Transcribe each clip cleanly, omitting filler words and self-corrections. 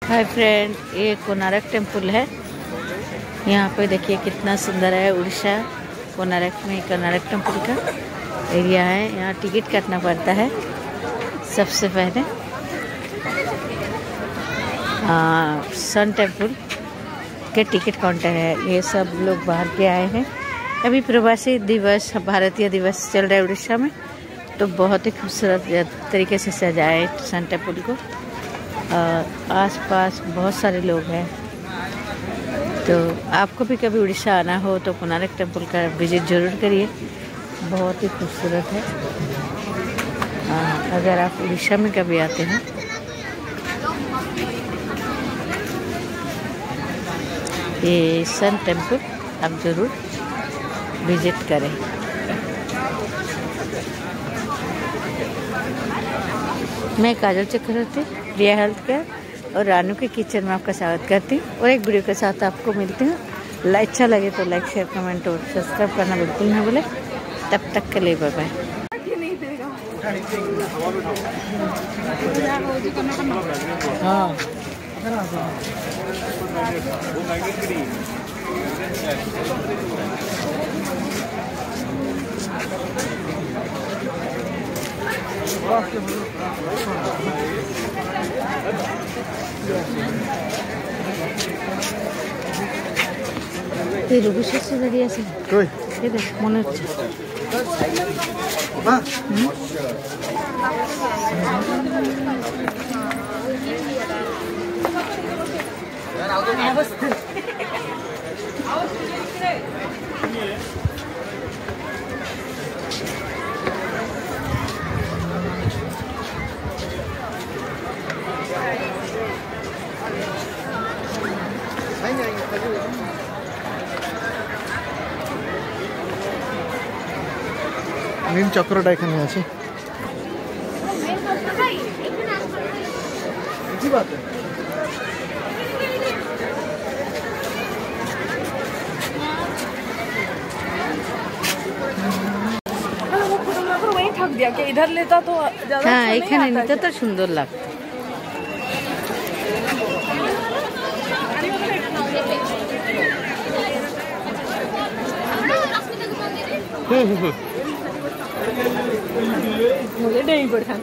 Hi friend, ये Konark temple है। यहाँ पे देखिए कितना सुंदर है। उड़ीसा कोणार्क में कोणार्क टेम्पल का एरिया है। यहाँ टिकट काटना पड़ता है सबसे पहले। सन टेम्पल के टिकट काउंटर है। ये सब लोग बाहर के आए हैं। अभी प्रवासी दिवस, भारतीय दिवस चल रहा है उड़ीसा में, तो बहुत ही खूबसूरत तरीके से सजाए सन टेम्पल को। आसपास बहुत सारे लोग हैं। तो आपको भी कभी उड़ीसा आना हो तो कोणार्क टेम्पल का विजिट जरूर करिए, बहुत ही खूबसूरत है। अगर आप उड़ीसा में कभी आते हैं ये सन टेम्पल आप ज़रूर विजिट करें। मैं काजल चक्रवर्ती, रिया हेल्थ केयर और रानू के किचन में आपका स्वागत करती हूँ और एक वीडियो के साथ आपको मिलती हूँ। अच्छा लगे तो लाइक, शेयर, कमेंट और सब्सक्राइब करना बिल्कुल ना भूलें। तब तक के लिए बाय बाय। हाँ এই রবিশের সাথে দাঁড়িয়ে আছে কই এই দেখ মনে হচ্ছে মা নীল চক্রটা এখানে আছে। इधर लेता तो हाँ এখানে নিতে তো সুন্দর লাগতো। मुझे नहीं पड़ता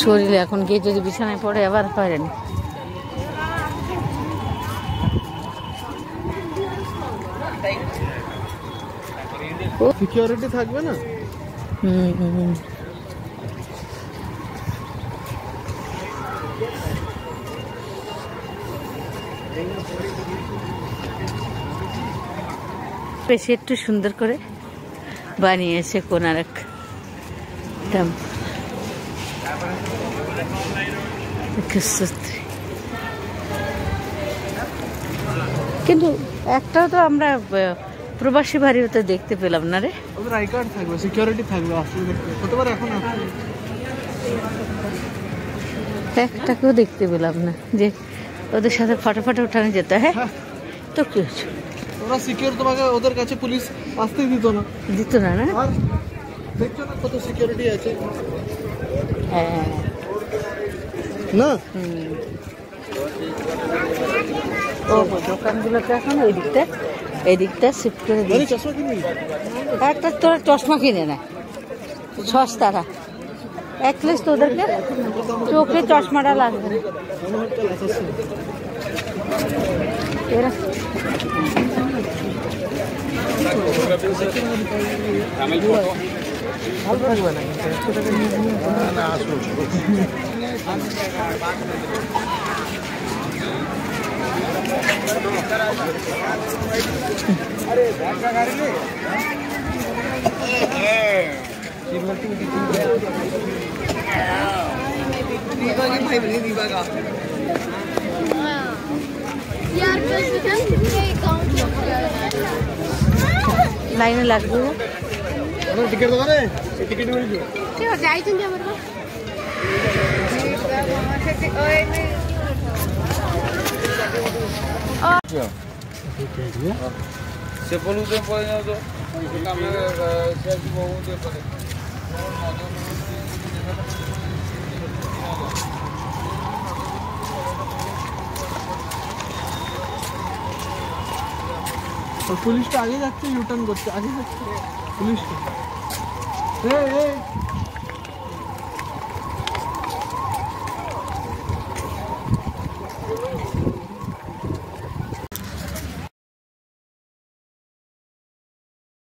শরীরে এখন গিয়ে যদি বিছানায় পড়ে আবার পারেন। সিকিউরিটি থাকবে না। বেশি একটু সুন্দর করে বানিয়েছে কোণার্ক টেম্পল। কিন্তু একটাও তো আমরা প্রবাসী ভারতীয় দেখতে পেলাম না রে। ওদের আই কার্ড থাকবে, সিকিউরিটি থাকবে, হতে পারে এখন একটাকেও দেখতে পেলাম না যে ওদের সাথে ফটোফটো উঠানো যেত। হ্যাঁ তো কি হচ্ছে, ওরা সিকিউর, তোমাকে ওদের কাছে পুলিশ আসতেই দিত না না। আর দেখছো না কত সিকিউরিটি আছে। হ্যাঁ না ও দোকানগুলোকে এখন এই দিকটা শিফট করে দিই। চশমা কিনবি? একটা তোরা চশমা কিনে না, সস্তারা একলেস তোদেরকে চোখে চশমাটা লাগবে না। এরা ভালো থাকবে না। दीवा की भाई बनी दीवा का यार लाइन लागू टिकट दो ना टिकट मिल जो क्या जाइछन हमर से बोलू तो पड़े ना तो काम से बहुत दे पड़े और पुलिस तो आगे जाते यू टर्न करते आगे जाते पुलिस तो